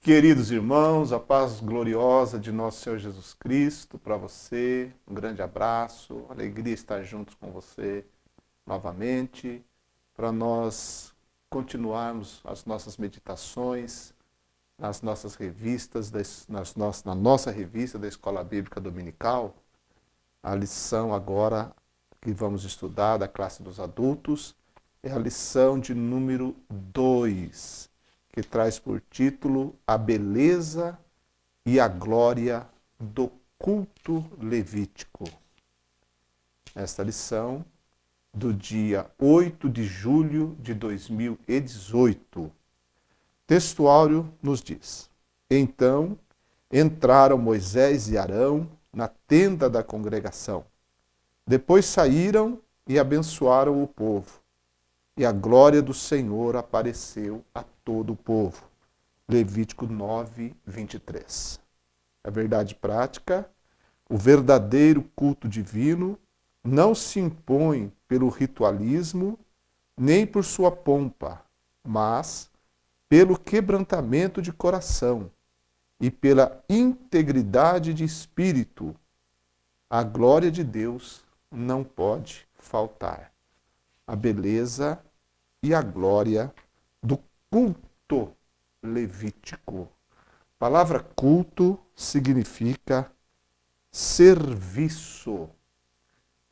Queridos irmãos, a paz gloriosa de nosso Senhor Jesus Cristo para você, um grande abraço, alegria estar juntos com você novamente, para nós continuarmos as nossas meditações nas nossas revistas, na nossa revista da Escola Bíblica Dominical. A lição agora que vamos estudar da classe dos adultos é a lição de número 2, que traz por título A Beleza e a Glória do Culto Levítico. Esta lição do dia 8 de julho de 2018. Textuário nos diz: Então entraram Moisés e Arão na tenda da congregação. Depois saíram e abençoaram o povo. E a glória do Senhor apareceu a todo o povo. Levítico 9, 23. A verdade prática, o verdadeiro culto divino não se impõe pelo ritualismo, nem por sua pompa, mas pelo quebrantamento de coração e pela integridade de espírito. A glória de Deus não pode faltar. A beleza e a glória do culto levítico. A palavra culto significa serviço.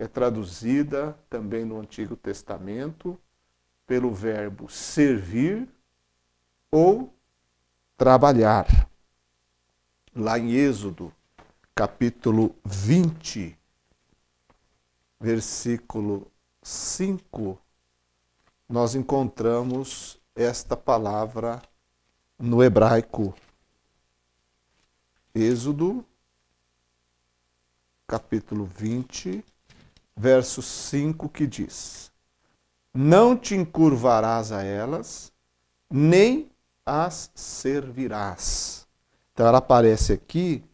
É traduzida também no Antigo Testamento pelo verbo servir ou trabalhar. Lá em Êxodo, capítulo 20, versículo 5, nós encontramos esta palavra no hebraico. Êxodo, capítulo 20, verso 5, que diz: Não te encurvarás a elas, nem as servirás. Então ela aparece aqui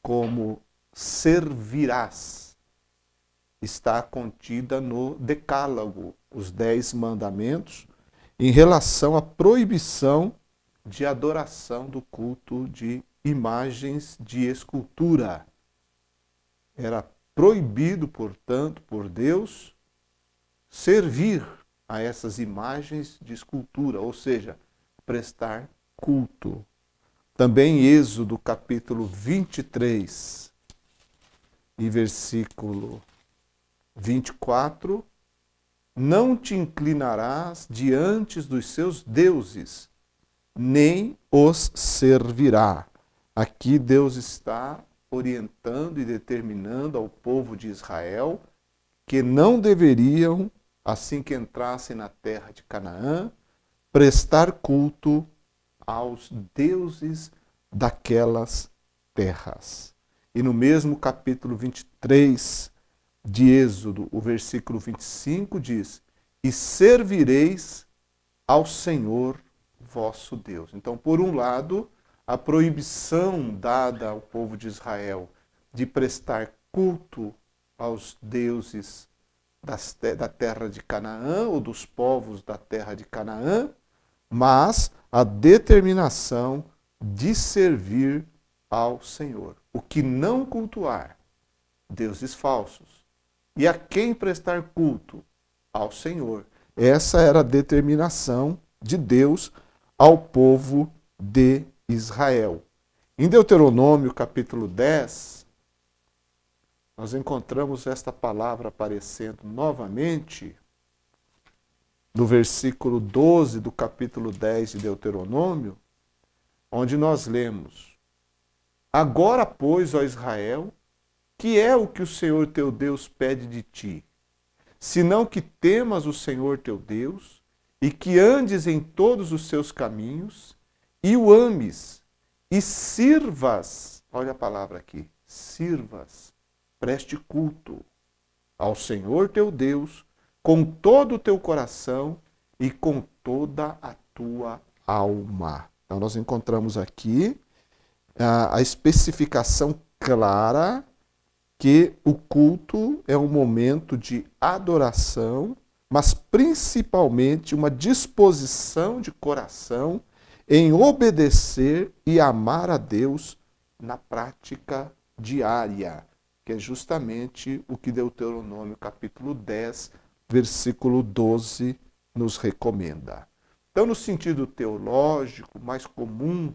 como servirás. Está contida no Decálogo, os 10 mandamentos, em relação à proibição de adoração do culto de imagens de escultura. Era proibido, portanto, por Deus, servir a essas imagens de escultura, ou seja, prestar culto. Também em Êxodo, capítulo 23, e versículo 24, não te inclinarás diante dos seus deuses, nem os servirá. Aqui Deus está orientando e determinando ao povo de Israel que não deveriam, assim que entrassem na terra de Canaã, prestar culto aos deuses daquelas terras. E no mesmo capítulo 23 de Êxodo, o versículo 25 diz: E servireis ao Senhor vosso Deus. Então, por um lado, a proibição dada ao povo de Israel de prestar culto aos deuses da terra de Canaã, ou dos povos da terra de Canaã, mas a determinação de servir ao Senhor. O que não cultuar, deuses falsos. E a quem prestar culto? Ao Senhor. Essa era a determinação de Deus ao povo de Israel. Em Deuteronômio, capítulo 10, nós encontramos esta palavra aparecendo novamente no versículo 12 do capítulo 10 de Deuteronômio, onde nós lemos: Agora, pois, ó Israel, que é o que o Senhor teu Deus pede de ti, senão que temas o Senhor teu Deus, e que andes em todos os seus caminhos, e o ames, e sirvas, olha a palavra aqui, sirvas, preste culto ao Senhor teu Deus, com todo o teu coração e com toda a tua alma. Então nós encontramos aqui a especificação clara que o culto é um momento de adoração, mas principalmente uma disposição de coração em obedecer e amar a Deus na prática diária, que é justamente o que Deuteronômio capítulo 10, versículo 12 nos recomenda. Então, no sentido teológico mais comum,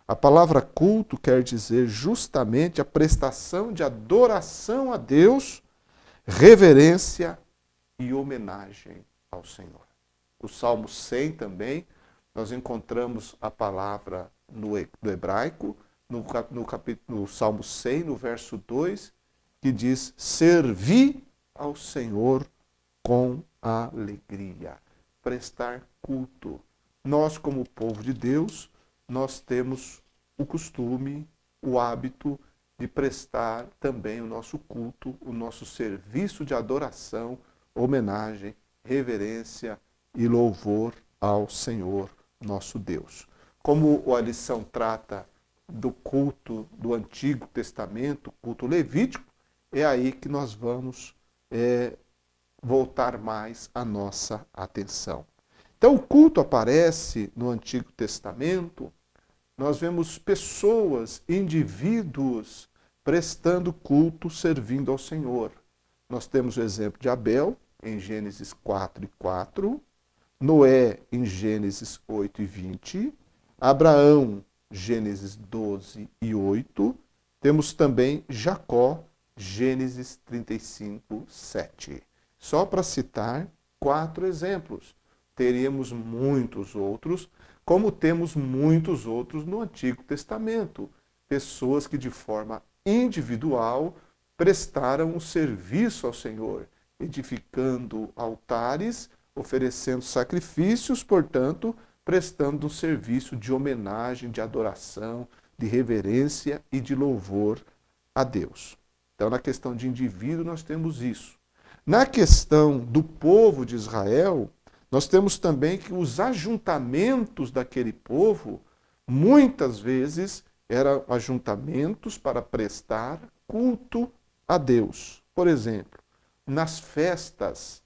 a palavra culto quer dizer justamente a prestação de adoração a Deus, reverência e homenagem ao Senhor. O Salmo 100 também, nós encontramos a palavra no hebraico, no Salmo 100, no verso 2, que diz: servi ao Senhor com alegria, prestar culto. Nós, como povo de Deus, nós temos o costume, o hábito de prestar também o nosso culto, o nosso serviço de adoração, homenagem, reverência e louvor ao Senhor nosso Deus. Como a lição trata do culto do Antigo Testamento, culto levítico, é aí que nós vamos voltar mais a nossa atenção. Então, o culto aparece no Antigo Testamento, nós vemos pessoas, indivíduos, prestando culto, servindo ao Senhor. Nós temos o exemplo de Abel, em Gênesis 4:4, Noé, em Gênesis 8:20, Abraão, Gênesis 12:8, temos também Jacó, Gênesis 35:7. Só para citar 4 exemplos. Teríamos muitos outros, como temos muitos outros no Antigo Testamento. Pessoas que de forma individual prestaram um serviço ao Senhor, edificando altares, oferecendo sacrifícios, portanto, prestando um serviço de homenagem, de adoração, de reverência e de louvor a Deus. Então, na questão de indivíduo, nós temos isso. Na questão do povo de Israel, nós temos também que os ajuntamentos daquele povo, muitas vezes, eram ajuntamentos para prestar culto a Deus. Por exemplo, nas festas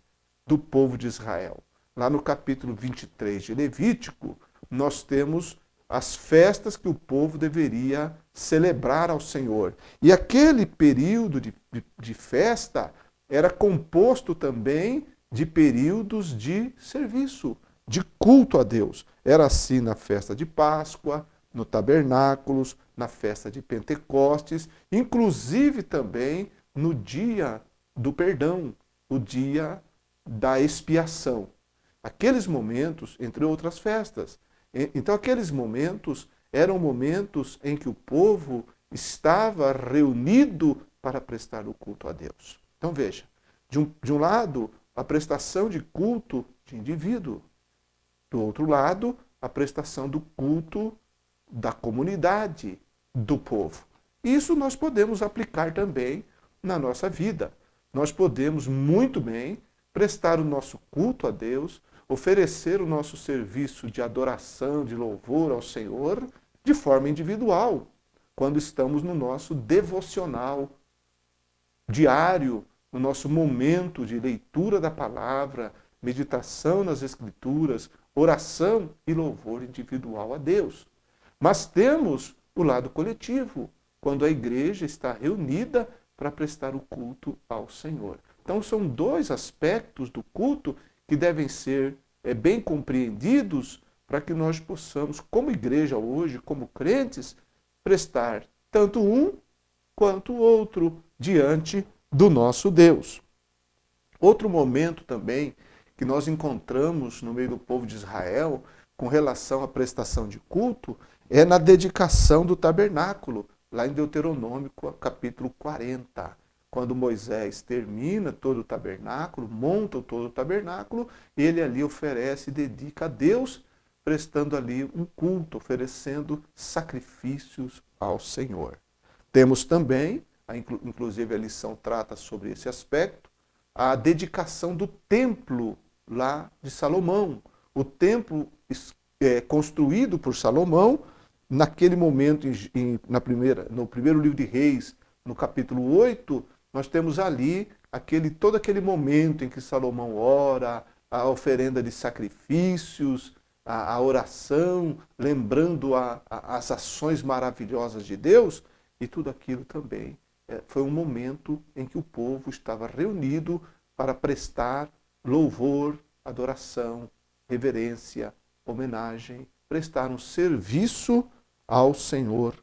do povo de Israel. Lá no capítulo 23 de Levítico, nós temos as festas que o povo deveria celebrar ao Senhor. E aquele período de festa era composto também de períodos de serviço, de culto a Deus. Era assim na festa de Páscoa, no tabernáculos, na festa de Pentecostes, inclusive também no dia do perdão, o dia da expiação. Aqueles momentos, entre outras festas. Então, aqueles momentos eram momentos em que o povo estava reunido para prestar o culto a Deus. Então, veja, de um lado, a prestação de culto de indivíduo. Do outro lado, a prestação do culto da comunidade, do povo. Isso nós podemos aplicar também na nossa vida. Nós podemos muito bem prestar o nosso culto a Deus, oferecer o nosso serviço de adoração, de louvor ao Senhor, de forma individual, quando estamos no nosso devocional diário, no nosso momento de leitura da palavra, meditação nas Escrituras, oração e louvor individual a Deus. Mas temos o lado coletivo, quando a igreja está reunida para prestar o culto ao Senhor. Então, são 2 aspectos do culto que devem ser bem compreendidos para que nós possamos, como igreja hoje, como crentes, prestar tanto um quanto o outro diante do nosso Deus. Outro momento também que nós encontramos no meio do povo de Israel com relação à prestação de culto é na dedicação do tabernáculo, lá em Deuteronômio capítulo 40. Quando Moisés termina todo o tabernáculo, monta todo o tabernáculo, ele ali oferece e dedica a Deus, prestando ali um culto, oferecendo sacrifícios ao Senhor. Temos também, inclusive a lição trata sobre esse aspecto, a dedicação do templo lá de Salomão. O templo construído por Salomão, naquele momento, no primeiro livro de Reis, no capítulo 8, nós temos ali todo aquele momento em que Salomão ora, a oferenda de sacrifícios, a oração, lembrando as ações maravilhosas de Deus, e tudo aquilo também foi um momento em que o povo estava reunido para prestar louvor, adoração, reverência, homenagem, prestar um serviço ao Senhor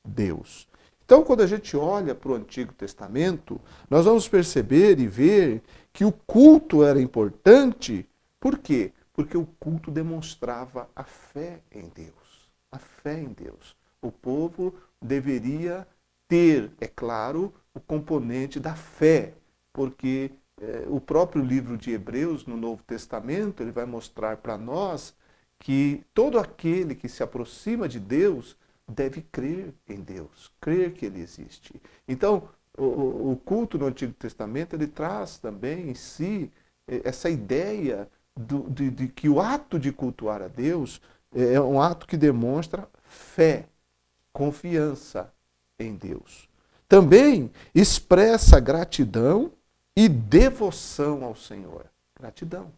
Deus. Então, quando a gente olha para o Antigo Testamento, nós vamos perceber e ver que o culto era importante. Por quê? Porque o culto demonstrava a fé em Deus. A fé em Deus. O povo deveria ter, é claro, o componente da fé, porque o próprio livro de Hebreus, no Novo Testamento, ele vai mostrar para nós que todo aquele que se aproxima de Deus deve crer em Deus, crer que Ele existe. Então, o culto no Antigo Testamento, ele traz também em si essa ideia de que o ato de cultuar a Deus é um ato que demonstra fé, confiança em Deus. Também expressa gratidão e devoção ao Senhor. Gratidão.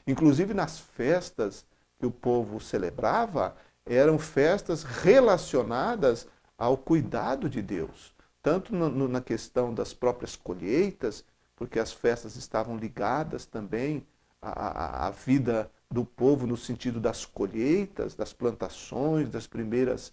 Inclusive nas festas que o povo celebrava, eram festas relacionadas ao cuidado de Deus. Tanto na questão das próprias colheitas, porque as festas estavam ligadas também à vida do povo no sentido das colheitas, das plantações, das primeiras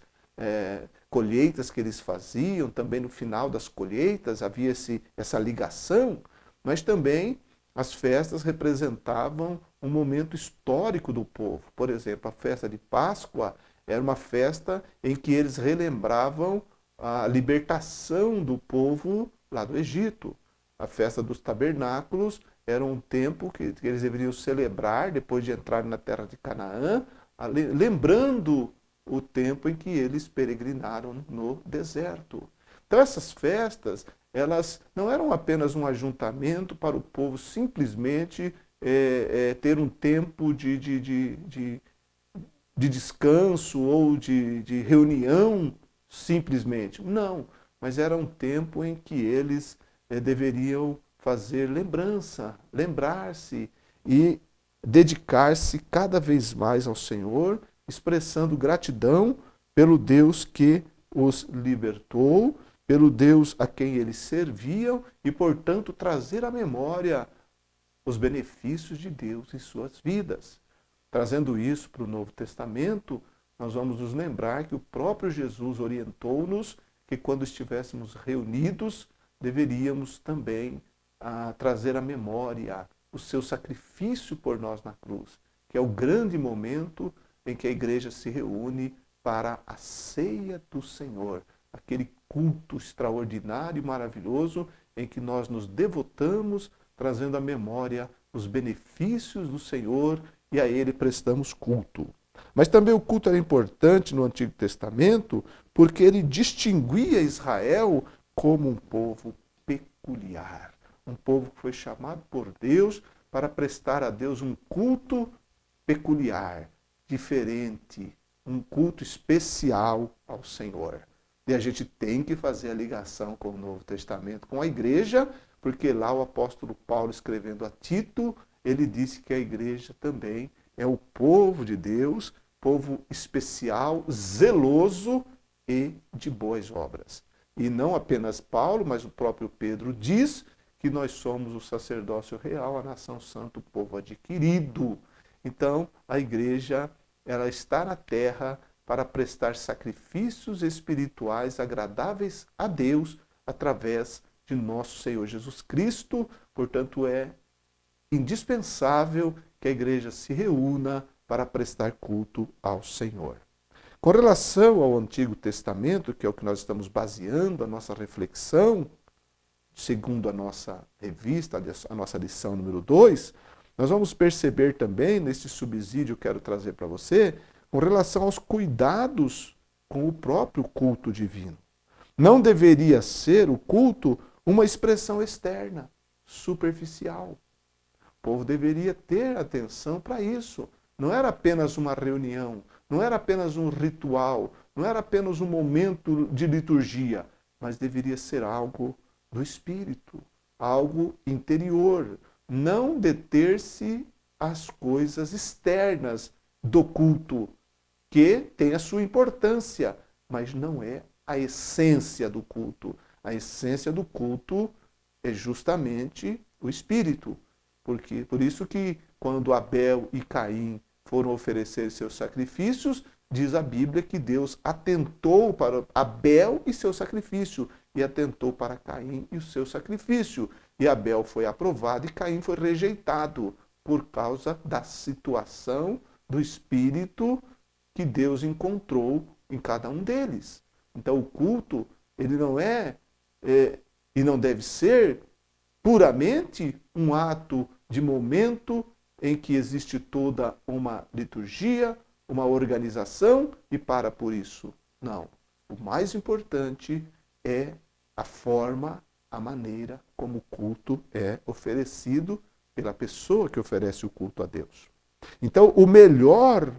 colheitas que eles faziam, também no final das colheitas havia essa ligação, mas também as festas representavam um momento histórico do povo. Por exemplo, a festa de Páscoa era uma festa em que eles relembravam a libertação do povo lá do Egito. A festa dos tabernáculos era um tempo que eles deveriam celebrar depois de entrar na terra de Canaã, lembrando o tempo em que eles peregrinaram no deserto. Então essas festas, elas não eram apenas um ajuntamento para o povo simplesmente ter um tempo de descanso ou de reunião simplesmente. Não, mas era um tempo em que eles deveriam fazer lembrança, lembrar-se e dedicar-se cada vez mais ao Senhor, expressando gratidão pelo Deus que os libertou, pelo Deus a quem eles serviam e, portanto, trazer à memória os benefícios de Deus em suas vidas. Trazendo isso para o Novo Testamento, nós vamos nos lembrar que o próprio Jesus orientou-nos que quando estivéssemos reunidos, deveríamos também trazer à memória o seu sacrifício por nós na cruz, que é o grande momento em que a igreja se reúne para a ceia do Senhor, aquele culto extraordinário e maravilhoso em que nós nos devotamos, trazendo à memória os benefícios do Senhor e a Ele prestamos culto. Mas também o culto era importante no Antigo Testamento porque ele distinguia Israel como um povo peculiar, um povo que foi chamado por Deus para prestar a Deus um culto peculiar, diferente, um culto especial ao Senhor. E a gente tem que fazer a ligação com o Novo Testamento, com a igreja, porque lá o apóstolo Paulo, escrevendo a Tito, ele disse que a igreja também é o povo de Deus, povo especial, zeloso e de boas obras. E não apenas Paulo, mas o próprio Pedro diz que nós somos o sacerdócio real, a nação santa, o povo adquirido. Então, a igreja, ela está na terra para prestar sacrifícios espirituais agradáveis a Deus através de nosso Senhor Jesus Cristo. Portanto, é indispensável que a igreja se reúna para prestar culto ao Senhor. Com relação ao Antigo Testamento, que é o que nós estamos baseando a nossa reflexão, segundo a nossa revista, a nossa lição número 2, nós vamos perceber também, neste subsídio que eu quero trazer para você, com relação aos cuidados com o próprio culto divino. Não deveria ser o culto uma expressão externa, superficial. O povo deveria ter atenção para isso. Não era apenas uma reunião, não era apenas um ritual, não era apenas um momento de liturgia, mas deveria ser algo do espírito, algo interior. Não deter-se às coisas externas do culto, que tem a sua importância, mas não é a essência do culto. A essência do culto é justamente o espírito. Por isso que quando Abel e Caim foram oferecer seus sacrifícios, diz a Bíblia que Deus atentou para Abel e seu sacrifício, e atentou para Caim e o seu sacrifício. E Abel foi aprovado e Caim foi rejeitado, por causa da situação do espírito que Deus encontrou em cada um deles. Então o culto, ele não é e não deve ser puramente um ato de momento em que existe toda uma liturgia, uma organização e para por isso. Não. O mais importante é a forma, a maneira como o culto é oferecido pela pessoa que oferece o culto a Deus. Então, o melhor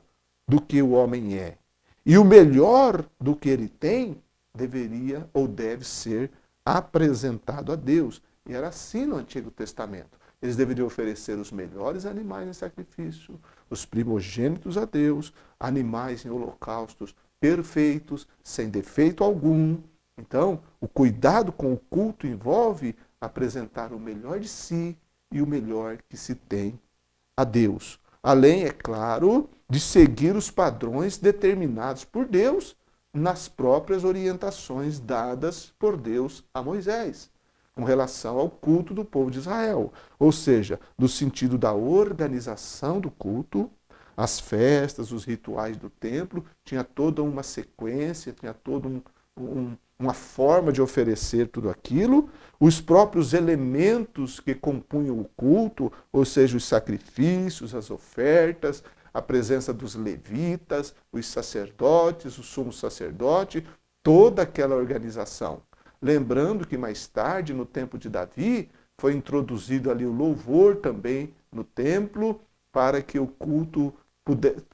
do que o homem é e o melhor do que ele tem deveria ou deve ser apresentado a Deus. E era assim no Antigo Testamento. Eles deveriam oferecer os melhores animais em sacrifício, os primogênitos a Deus, animais em holocaustos perfeitos, sem defeito algum. Então, o cuidado com o culto envolve apresentar o melhor de si e o melhor que se tem a Deus. Além, é claro, de seguir os padrões determinados por Deus nas próprias orientações dadas por Deus a Moisés, com relação ao culto do povo de Israel. Ou seja, no sentido da organização do culto, as festas, os rituais do templo, tinha toda uma sequência, tinha toda uma forma de oferecer tudo aquilo, os próprios elementos que compunham o culto, ou seja, os sacrifícios, as ofertas, a presença dos levitas, os sacerdotes, o sumo sacerdote, toda aquela organização. Lembrando que mais tarde, no tempo de Davi, foi introduzido ali o louvor também no templo, para que o culto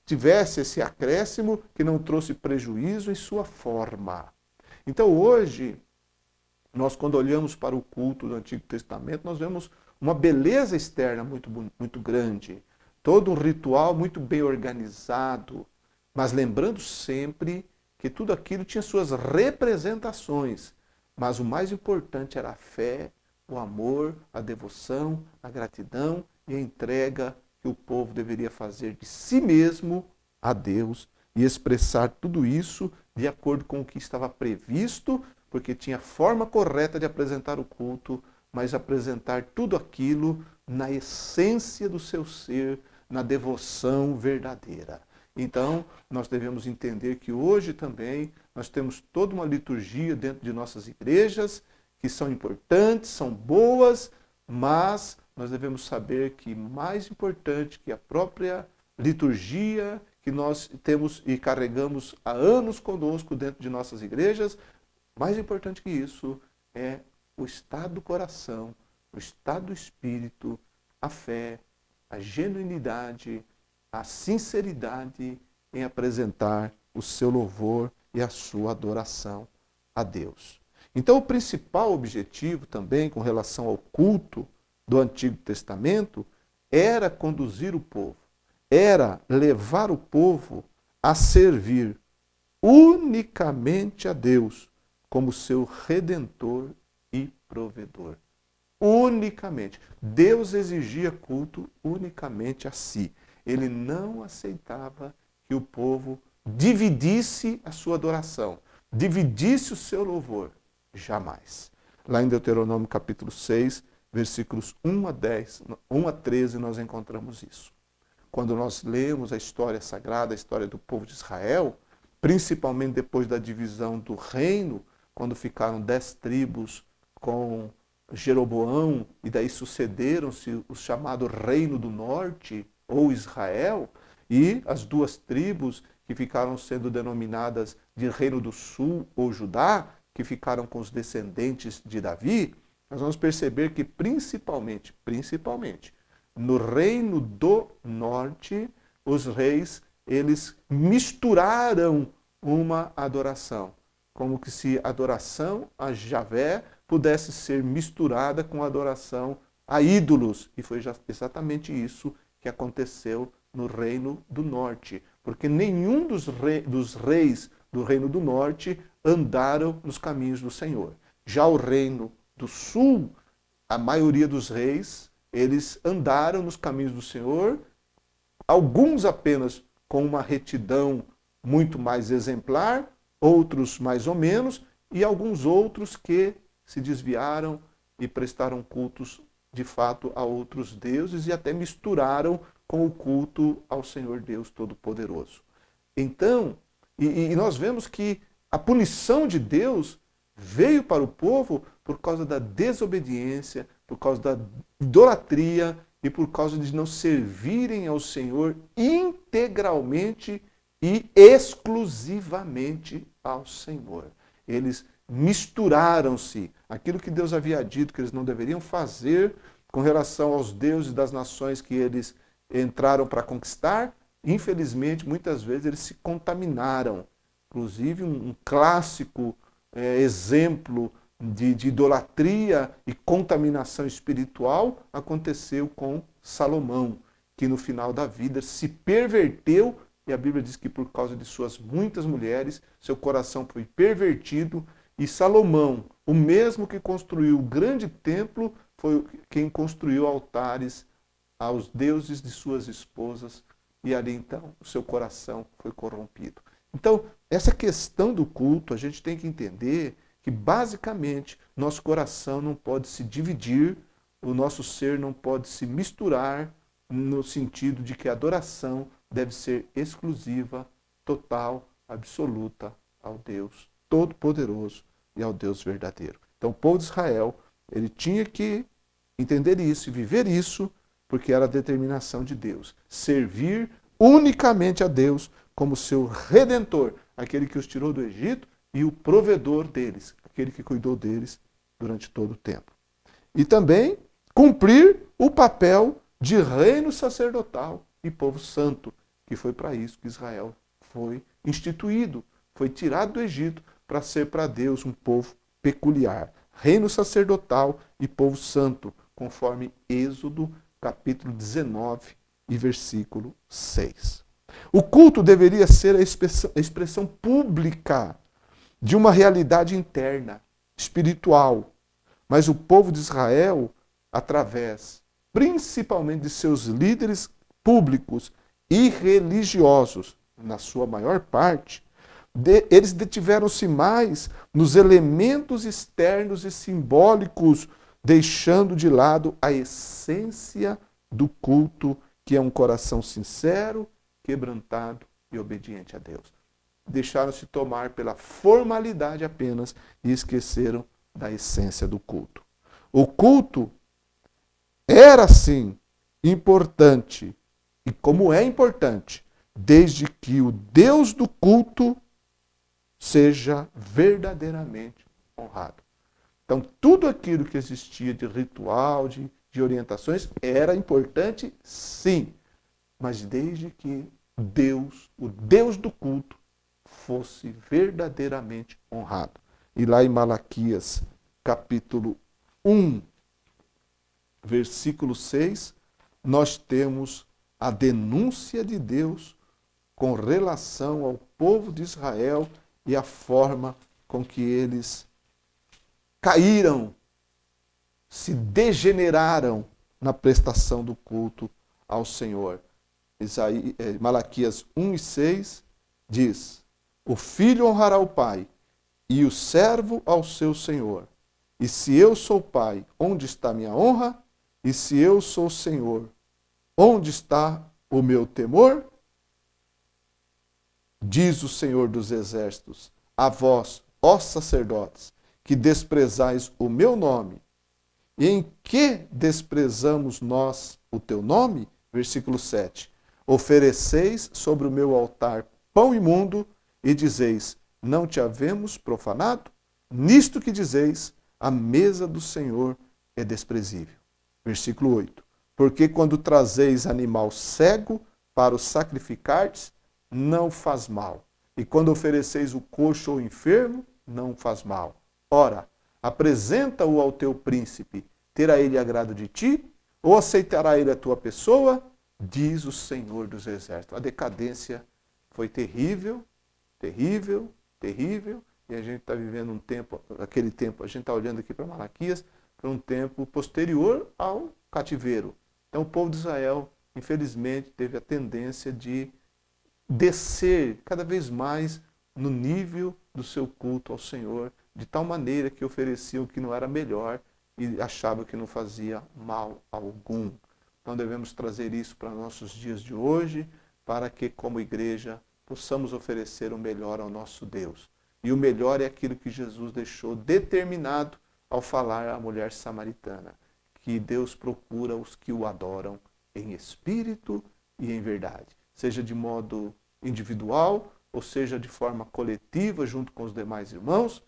tivesse esse acréscimo que não trouxe prejuízo em sua forma. Então hoje, nós quando olhamos para o culto do Antigo Testamento, nós vemos uma beleza externa muito grande, todo um ritual muito bem organizado, mas lembrando sempre que tudo aquilo tinha suas representações, mas o mais importante era a fé, o amor, a devoção, a gratidão e a entrega que o povo deveria fazer de si mesmo a Deus e expressar tudo isso de acordo com o que estava previsto, porque tinha forma correta de apresentar o culto, mas apresentar tudo aquilo na essência do seu ser, na devoção verdadeira. Então, nós devemos entender que hoje também nós temos toda uma liturgia dentro de nossas igrejas, que são importantes, são boas, mas nós devemos saber que mais importante que a própria liturgia que nós temos e carregamos há anos conosco dentro de nossas igrejas, mais importante que isso é o estado do coração, o estado do espírito, a fé, a genuinidade, a sinceridade em apresentar o seu louvor e a sua adoração a Deus. Então, o principal objetivo também com relação ao culto do Antigo Testamento era conduzir o povo, era levar o povo a servir unicamente a Deus como seu redentor e provedor. Unicamente. Deus exigia culto unicamente a si. Ele não aceitava que o povo dividisse a sua adoração, dividisse o seu louvor. Jamais. Lá em Deuteronômio capítulo 6, versículos 1 a 13, nós encontramos isso. Quando nós lemos a história sagrada, a história do povo de Israel, principalmente depois da divisão do reino, quando ficaram 10 tribos com Jeroboão, e daí sucederam-se o chamado Reino do Norte, ou Israel, e as 2 tribos que ficaram sendo denominadas de Reino do Sul, ou Judá, que ficaram com os descendentes de Davi, nós vamos perceber que principalmente, no Reino do Norte, os reis, eles misturaram uma adoração, como que se a adoração a Javé pudesse ser misturada com a adoração a ídolos. E foi exatamente isso que aconteceu no Reino do Norte, porque nenhum dos reis do Reino do Norte andaram nos caminhos do Senhor. Já o Reino do Sul, a maioria dos reis, eles andaram nos caminhos do Senhor, alguns apenas com uma retidão muito mais exemplar, outros mais ou menos, e alguns outros que se desviaram e prestaram cultos de fato a outros deuses e até misturaram com o culto ao Senhor Deus Todo-Poderoso. Então, e nós vemos que a punição de Deus veio para o povo por causa da desobediência, por causa da idolatria e por causa de não servirem ao Senhor integralmente e exclusivamente ao Senhor. Eles misturaram-se. Aquilo que Deus havia dito que eles não deveriam fazer com relação aos deuses das nações que eles entraram para conquistar, infelizmente, muitas vezes eles se contaminaram. Inclusive, um clássico exemplo de idolatria e contaminação espiritual aconteceu com Salomão, que no final da vida se perverteu, e a Bíblia diz que por causa de suas muitas mulheres, seu coração foi pervertido, e Salomão, o mesmo que construiu o grande templo, foi quem construiu altares aos deuses de suas esposas, e ali então o seu coração foi corrompido. Então, essa questão do culto, a gente tem que entender que basicamente nosso coração não pode se dividir, o nosso ser não pode se misturar, no sentido de que a adoração deve ser exclusiva, total, absoluta ao Deus Todo-Poderoso e ao Deus verdadeiro. Então o povo de Israel, ele tinha que entender isso e viver isso, porque era a determinação de Deus. Servir unicamente a Deus como seu redentor, aquele que os tirou do Egito e o provedor deles, aquele que cuidou deles durante todo o tempo. E também cumprir o papel de reino sacerdotal e povo santo, que foi para isso que Israel foi instituído, foi tirado do Egito para ser para Deus um povo peculiar. Reino sacerdotal e povo santo, conforme Êxodo capítulo 19 e versículo 6. O culto deveria ser a expressão pública de uma realidade interna, espiritual. Mas o povo de Israel, através principalmente de seus líderes públicos e religiosos, na sua maior parte, eles detiveram-se mais nos elementos externos e simbólicos, deixando de lado a essência do culto, que é um coração sincero, quebrantado e obediente a Deus. Deixaram-se tomar pela formalidade apenas e esqueceram da essência do culto. O culto era, sim, importante, e como é importante, desde que o Deus do culto seja verdadeiramente honrado. Então, tudo aquilo que existia de ritual, de orientações, era importante, sim, mas desde que Deus, o Deus do culto, fosse verdadeiramente honrado. E lá em Malaquias, capítulo 1, versículo 6, nós temos a denúncia de Deus com relação ao povo de Israel e a forma com que eles caíram, se degeneraram na prestação do culto ao Senhor. Malaquias 1 e 6 diz: o filho honrará o pai e o servo ao seu senhor. E se eu sou pai, onde está minha honra? E se eu sou senhor, onde está o meu temor? Diz o Senhor dos Exércitos: a vós, ó sacerdotes, que desprezais o meu nome. E em que desprezamos nós o teu nome? Versículo 7. Ofereceis sobre o meu altar pão imundo e dizeis: não te havemos profanado? Nisto que dizeis, a mesa do Senhor é desprezível. Versículo 8. Porque quando trazeis animal cego para o sacrificardes, não faz mal. E quando ofereceis o coxo ou enfermo, não faz mal. Ora, apresenta-o ao teu príncipe, terá ele agrado de ti? Ou aceitará ele a tua pessoa? diz o Senhor dos Exércitos. A decadência foi terrível, terrível, terrível, e a gente está vivendo um tempo, aquele tempo, a gente está olhando aqui para Malaquias, para um tempo posterior ao cativeiro. Então o povo de Israel, infelizmente, teve a tendência de descer cada vez mais no nível do seu culto ao Senhor, de tal maneira que ofereciam o que não era melhor e achavam que não fazia mal algum. Então devemos trazer isso para nossos dias de hoje, para que como igreja possamos oferecer o melhor ao nosso Deus. E o melhor é aquilo que Jesus deixou determinado ao falar à mulher samaritana, que Deus procura os que o adoram em espírito e em verdade, seja de modo individual, ou seja de forma coletiva, junto com os demais irmãos,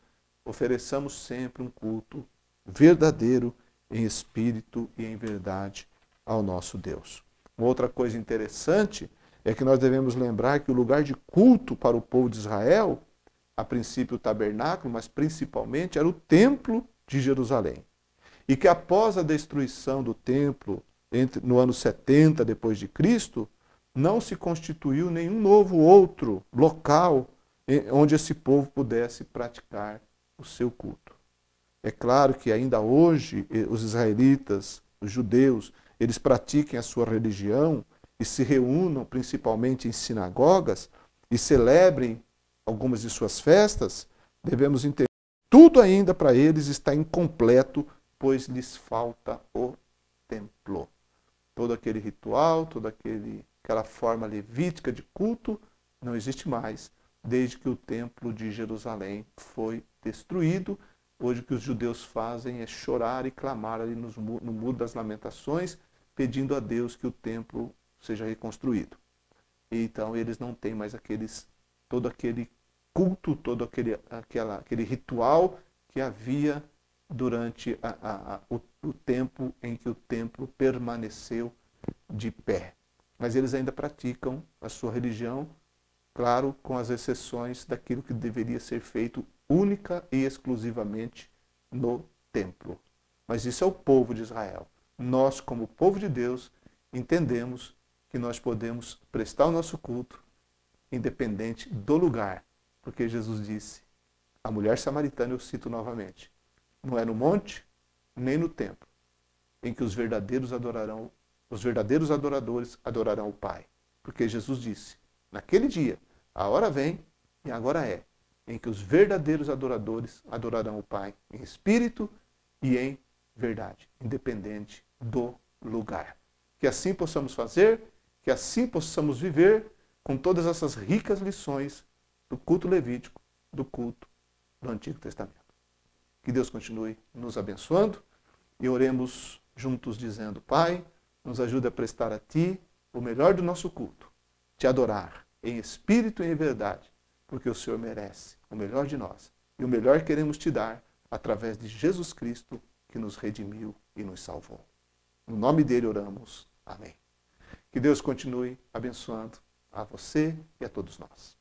ofereçamos sempre um culto verdadeiro em espírito e em verdade ao nosso Deus. Uma outra coisa interessante é que nós devemos lembrar que o lugar de culto para o povo de Israel, a princípio o tabernáculo, mas principalmente era o templo de Jerusalém. E que após a destruição do templo, no ano 70 depois de Cristo, não se constituiu nenhum novo outro local onde esse povo pudesse praticar o seu culto. É claro que ainda hoje os israelitas, os judeus, eles pratiquem a sua religião e se reúnam principalmente em sinagogas e celebrem algumas de suas festas, devemos entender que tudo ainda para eles está incompleto, pois lhes falta o templo. Todo aquele ritual, toda aquela forma levítica de culto não existe mais, desde que o templo de Jerusalém foi destruído. Hoje o que os judeus fazem é chorar e clamar ali no Muro das Lamentações, pedindo a Deus que o templo seja reconstruído. E então eles não têm mais todo aquele culto, todo aquele ritual que havia durante o tempo em que o templo permaneceu de pé. Mas eles ainda praticam a sua religião, claro, com as exceções daquilo que deveria ser feito única e exclusivamente no templo. Mas isso é o povo de Israel. Nós, como povo de Deus, entendemos que nós podemos prestar o nosso culto independente do lugar, porque Jesus disse, a mulher samaritana, eu cito novamente, não é no monte, nem no templo, em que os verdadeiros adoradores adorarão o Pai. Porque Jesus disse, naquele dia, a hora vem e agora é, em que os verdadeiros adoradores adorarão o Pai em espírito e em verdade, independente do lugar. Que assim possamos fazer, que assim possamos viver com todas essas ricas lições do culto levítico, do culto do Antigo Testamento. Que Deus continue nos abençoando e oremos juntos dizendo, Pai, nos ajude a prestar a Ti o melhor do nosso culto, Te adorar em espírito e em verdade, porque o Senhor merece o melhor de nós. E o melhor queremos Te dar através de Jesus Cristo, que nos redimiu e nos salvou. No nome dele oramos. Amém. Que Deus continue abençoando a você e a todos nós.